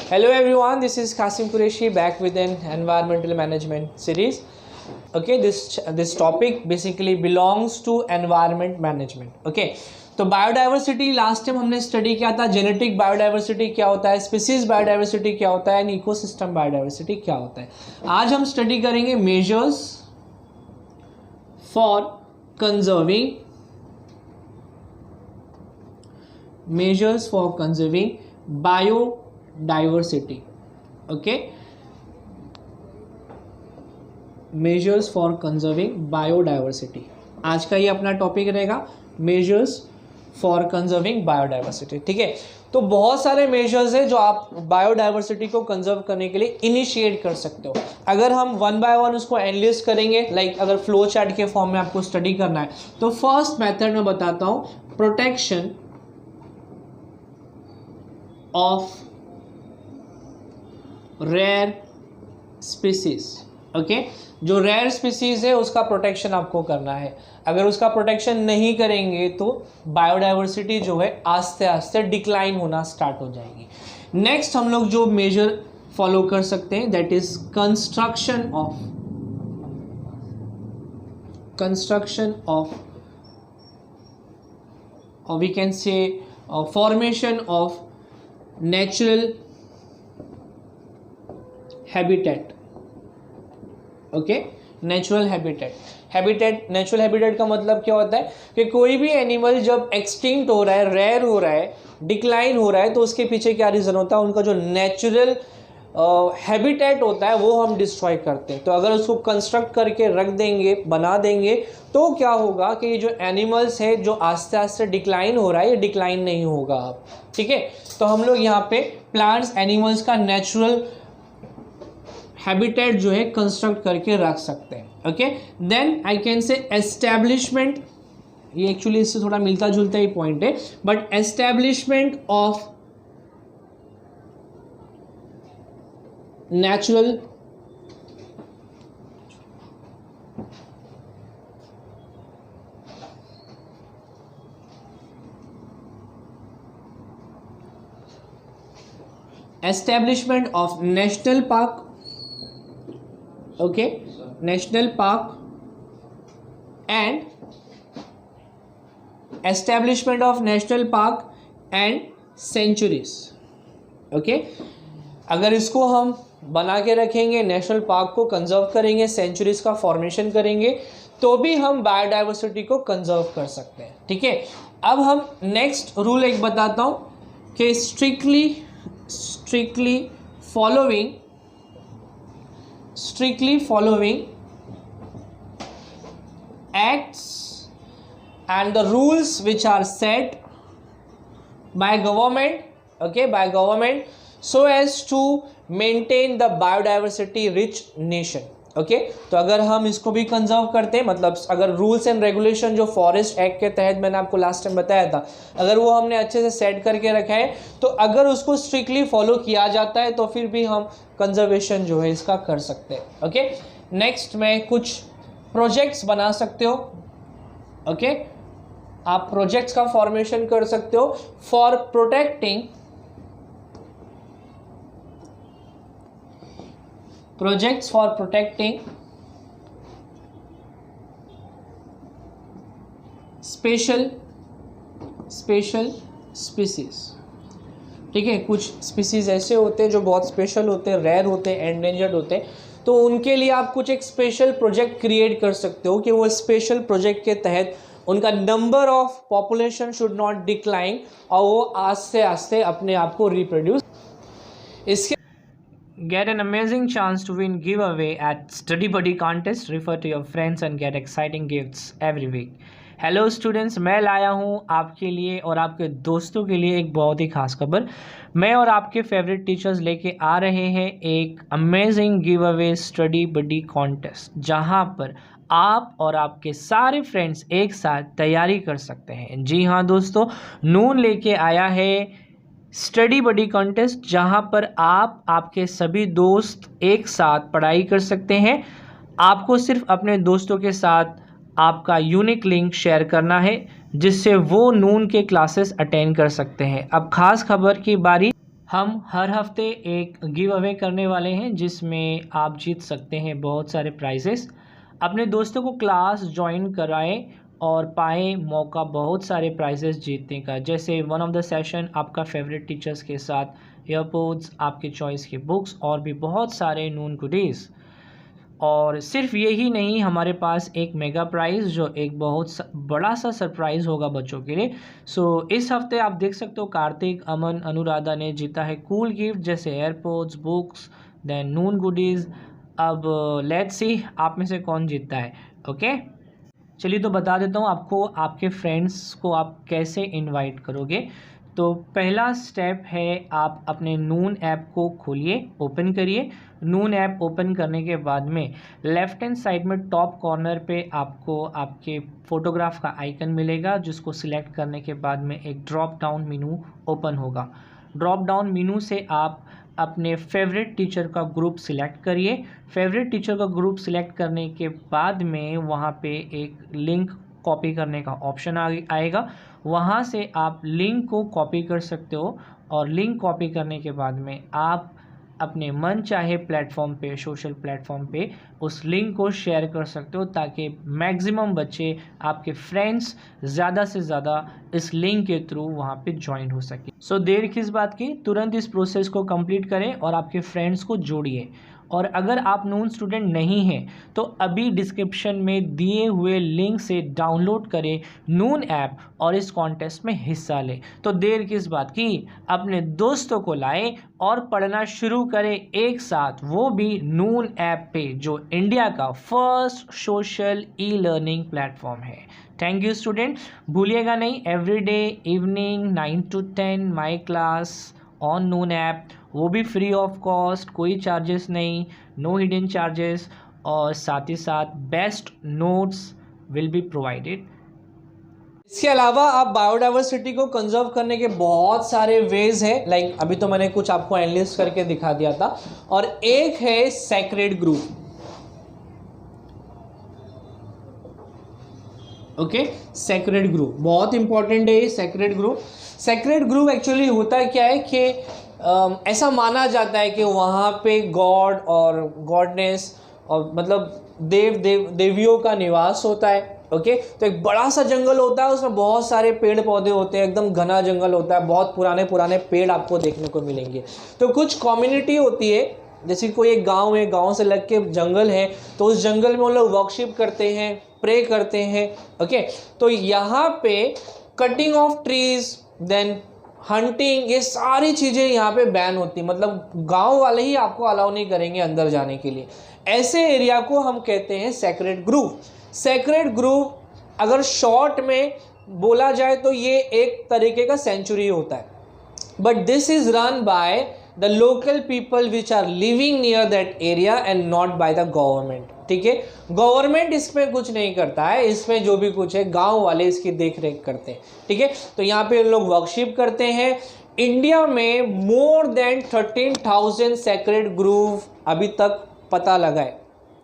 Hello everyone, this is Qasim Qureshi back with an environmental management series. Okay, this topic basically belongs to environment management. Okay, तो biodiversity last time हमने study किया था. Genetic biodiversity क्या होता है, species biodiversity क्या होता है, एंड इकोसिस्टम बायोडाइवर्सिटी क्या होता है. आज हम स्टडी करेंगे measures for conserving biodiversity. Okay, measures for conserving biodiversity आज का ये अपना टॉपिक रहेगा, मेजर्स फॉर कंजर्विंग बायोडाइवर्सिटी. ठीक है, तो बहुत सारे मेजर्स हैं जो आप बायोडाइवर्सिटी को कंजर्व करने के लिए इनिशिएट कर सकते हो. अगर हम वन बाय वन उसको एनालिसिस करेंगे, लाइक अगर फ्लो चार्ट के फॉर्म में आपको स्टडी करना है, तो फर्स्ट मेथड में बताता हूं, protection of rare species. Okay, जो रेयर स्पीसीज है उसका प्रोटेक्शन आपको करना है. अगर उसका प्रोटेक्शन नहीं करेंगे तो बायोडाइवर्सिटी जो है आस्ते आस्ते डिक्लाइन होना स्टार्ट हो जाएगी. नेक्स्ट हम लोग जो मेजर फॉलो कर सकते हैं, that is construction of or we can say formation of natural habitat. Okay, natural habitat का मतलब क्या होता है कि कोई भी एनिमल जब एक्सटिंक्ट हो रहा है, रेयर हो रहा है, डिक्लाइन हो रहा है, तो उसके पीछे क्या रीज़न होता है, उनका जो नेचुरल हैबिटेट होता है वो हम डिस्ट्रॉय करते हैं. तो अगर उसको कंस्ट्रक्ट करके रख देंगे, बना देंगे, तो क्या होगा कि ये जो एनिमल्स है जो आस्ते आस्ते डिक्लाइन हो रहा है, ये डिक्लाइन नहीं होगा अब. ठीक है, तो हम लोग यहाँ पे प्लांट्स एनिमल्स का नेचुरल हैबिटेट जो है कंस्ट्रक्ट करके रख सकते हैं. Okay, then I can say establishment, ये एक्चुअली इससे थोड़ा मिलता जुलता ही पॉइंट है, but establishment of natural establishment of national park. okay, national park and establishment of national park and sanctuaries. okay, अगर इसको हम बना के रखेंगे, नेशनल पार्क को कंजर्व करेंगे, सेंचुरीज का फॉर्मेशन करेंगे, तो भी हम बायोडाइवर्सिटी को कंजर्व कर सकते हैं. ठीक है, अब हम नेक्स्ट रूल एक बताता हूं कि strictly following acts and the rules which are set by government, so as to maintain the biodiversity rich nation. Okay, तो अगर हम इसको भी कंजर्व करते हैं, मतलब अगर रूल्स एंड रेगुलेशन जो फॉरेस्ट एक्ट के तहत मैंने आपको लास्ट टाइम बताया था, अगर वो हमने अच्छे से सेट करके रखा है, तो अगर उसको स्ट्रिक्टली फॉलो किया जाता है तो फिर भी हम कंजर्वेशन जो है इसका कर सकते हैं. ओके, नेक्स्ट में कुछ प्रोजेक्ट्स बना सकते हो. ओके, आप प्रोजेक्ट्स का फॉर्मेशन कर सकते हो फॉर प्रोटेक्टिंग स्पेशल स्पीसीज. ठीक है, कुछ स्पीसीज ऐसे होते हैं जो बहुत स्पेशल होते हैं, रेयर होते हैं, एंडेंजर्ड होते हैं, तो उनके लिए आप कुछ एक स्पेशल प्रोजेक्ट क्रिएट कर सकते हो कि वो स्पेशल प्रोजेक्ट के तहत उनका number of population should not decline और वो आस्ते आस्ते अपने आप को रिप्रोड्यूस. इसके Get an amazing chance to win giveaway at Study Buddy contest. Refer to your friends and get exciting gifts every week. Hello students, मैं लाया हूँ आपके लिए और आपके दोस्तों के लिए एक बहुत ही खास खबर. मैं और आपके फेवरेट टीचर्स लेके आ रहे हैं एक अमेजिंग गिव अवे स्टडी बडी कॉन्टेस्ट, जहाँ पर आप और आपके सारे फ्रेंड्स एक साथ तैयारी कर सकते हैं. जी हाँ दोस्तों, नून लेके आया है स्टडी बडी कॉन्टेस्ट, जहाँ पर आप आपके सभी दोस्त एक साथ पढ़ाई कर सकते हैं. आपको सिर्फ अपने दोस्तों के साथ आपका यूनिक लिंक शेयर करना है, जिससे वो नून के क्लासेस अटेंड कर सकते हैं. अब खास खबर की बारी, हम हर हफ्ते एक गिव अवे करने वाले हैं जिसमें आप जीत सकते हैं बहुत सारे प्राइजेस। अपने दोस्तों को क्लास ज्वाइन कराएं और पाएं मौका बहुत सारे प्राइजेस जीतने का, जैसे वन ऑफ द सेशन आपका फेवरेट टीचर्स के साथ, एयरपोर्ट्स, आपके चॉइस के बुक्स और भी बहुत सारे नून गुडीज़। और सिर्फ यही नहीं, हमारे पास एक मेगा प्राइज़ जो एक बहुत बड़ा सा सरप्राइज़ होगा बच्चों के लिए। सो इस हफ्ते आप देख सकते हो कार्तिक, अमन, अनुराधा ने जीता है कूल गिफ्ट जैसे एयरपोर्ट्स, बुक्स, देन नून गुडीज़। अब लेट्स सी आप में से कौन जीतता है। ओके, चलिए तो बता देता हूँ आपको आपके फ्रेंड्स को आप कैसे इनवाइट करोगे। तो पहला स्टेप है, आप अपने नून ऐप को खोलिए, ओपन करिए। नून ऐप ओपन करने के बाद में लेफ़्ट हैंड साइड में टॉप कॉर्नर पे आपको आपके फ़ोटोग्राफ का आइकन मिलेगा, जिसको सिलेक्ट करने के बाद में एक ड्रॉप डाउन मेनू ओपन होगा। ड्रॉप डाउन मेनू से आप अपने फेवरेट टीचर का ग्रुप सिलेक्ट करिए। फेवरेट टीचर का ग्रुप सिलेक्ट करने के बाद में वहाँ पे एक लिंक कॉपी करने का ऑप्शन आएगा। वहाँ से आप लिंक को कॉपी कर सकते हो और लिंक कॉपी करने के बाद में आप अपने मन चाहे प्लेटफॉर्म पे, सोशल प्लेटफॉर्म पे उस लिंक को शेयर कर सकते हो, ताकि मैक्सिमम बच्चे, आपके फ्रेंड्स ज़्यादा से ज़्यादा इस लिंक के थ्रू वहाँ पे ज्वाइन हो सके। सो देर किस बात की, तुरंत इस प्रोसेस को कंप्लीट करें और आपके फ्रेंड्स को जोड़िए। और अगर आप नून स्टूडेंट नहीं हैं तो अभी डिस्क्रिप्शन में दिए हुए लिंक से डाउनलोड करें नून ऐप और इस कॉन्टेस्ट में हिस्सा लें। तो देर किस बात की, अपने दोस्तों को लाएं और पढ़ना शुरू करें एक साथ, वो भी नून ऐप पे, जो इंडिया का first social e learning platform है। थैंक यू स्टूडेंट, भूलिएगा नहीं, everyday evening 9 to 10 my class on Noon app, वो भी फ्री ऑफ कॉस्ट, कोई चार्जेस नहीं, नो हिडन चार्जेस, और साथ ही साथ best notes will be provided. इसके अलावा आप बायोडाइवर्सिटी को कंजर्व करने के बहुत सारे वेज हैं, लाइक अभी तो मैंने कुछ आपको एनालिस्ट करके दिखा दिया था। और एक है sacred group. Okay, sacred group बहुत इंपॉर्टेंट है। Sacred group, sacred group actually होता है क्या है कि ऐसा माना जाता है कि वहाँ पे गॉड और गॉडनेस और मतलब देवियों का निवास होता है। ओके, तो एक बड़ा सा जंगल होता है, उसमें बहुत सारे पेड़ पौधे होते हैं, एकदम घना जंगल होता है, बहुत पुराने पुराने पेड़ आपको देखने को मिलेंगे। तो कुछ कम्युनिटी होती है, जैसे कोई एक गांव है, गांव से लग के जंगल है, तो उस जंगल में वो लोग वर्शिप करते हैं, प्रे करते हैं। ओके, तो यहाँ पे cutting of trees, then hunting, ये सारी चीज़ें यहाँ पे बैन होती, मतलब गांव वाले ही आपको अलाउ नहीं करेंगे अंदर जाने के लिए। ऐसे एरिया को हम कहते हैं सेक्रेड ग्रुव। सेक्रेड ग्रुव अगर शॉर्ट में बोला जाए तो ये एक तरीके का सेंचुरी होता है, but this is run by the local people which are living near that area and not by the government. ठीक है, गवर्नमेंट इसमें कुछ नहीं करता है, इसमें जो भी कुछ है गांव वाले इसकी देख रेख करते हैं। ठीक है, तो यहाँ पे लोग वर्शिप करते हैं। इंडिया में मोर देन 13,000 सेक्रेड ग्रूव अभी तक पता लगा है।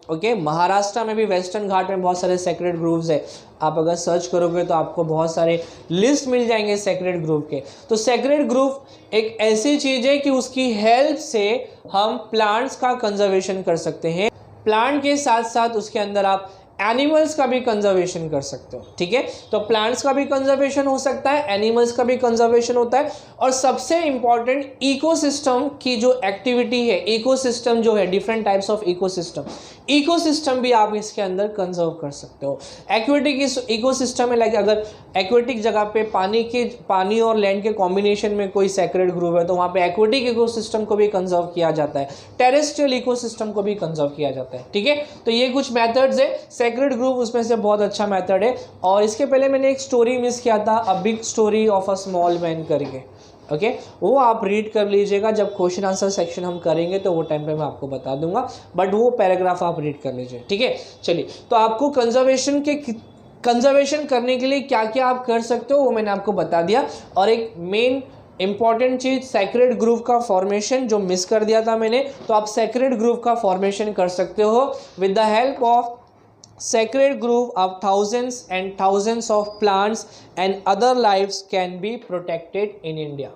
ओके, महाराष्ट्र में भी वेस्टर्न घाट में बहुत सारे सेक्रेड ग्रूव्स है, आप अगर सर्च करोगे तो आपको बहुत सारे लिस्ट मिल जाएंगे सेक्रेड ग्रूव के। तो सेक्रेड ग्रूव एक ऐसी चीज़ है कि उसकी हेल्प से हम प्लांट्स का कंजर्वेशन कर सकते हैं। प्लांट के साथ साथ उसके अंदर आप एनिमल्स का भी कंजर्वेशन कर सकते हो। ठीक है, तो प्लांट्स का भी कंजर्वेशन हो सकता है, एनिमल्स का भी कंजर्वेशन होता है, और सबसे इंपॉर्टेंट इकोसिस्टम की जो एक्टिविटी है, इकोसिस्टम जो है, डिफरेंट टाइप्स ऑफ इकोसिस्टम भी आप इसके अंदर कंजर्व कर सकते हो। एक्वेटिक इकोसिस्टम है, लाइक अगर एक्वेटिक जगह पे पानी और लैंड के कॉम्बिनेशन में कोई सेक्रेड ग्रुव है तो वहाँ पे एक्वेटिक इकोसिस्टम को भी कंजर्व किया जाता है, टेरेस्ट्रियल इकोसिस्टम को भी कंजर्व किया जाता है। ठीक है, तो ये कुछ मेथड्स है, सेक्रेड ग्रुव उसमें से बहुत अच्छा मेथड है। और इसके पहले मैंने एक स्टोरी मिस किया था, a big story of a small man करके। ओके, वो आप रीड कर लीजिएगा, जब क्वेश्चन आंसर सेक्शन हम करेंगे तो वो टाइम पे मैं आपको बता दूंगा, बट वो पैराग्राफ आप रीड कर लीजिए। ठीक है, चलिए, तो आपको कंजर्वेशन करने के लिए क्या क्या आप कर सकते हो वो मैंने आपको बता दिया। और एक मेन इंपॉर्टेंट चीज, सेक्रेड ग्रुव का फॉर्मेशन जो मिस कर दिया था मैंने, तो आप सेक्रेड ग्रुव का फॉर्मेशन कर सकते हो with the help of sacred grove of thousands and thousands of plants and other lives can be protected in India.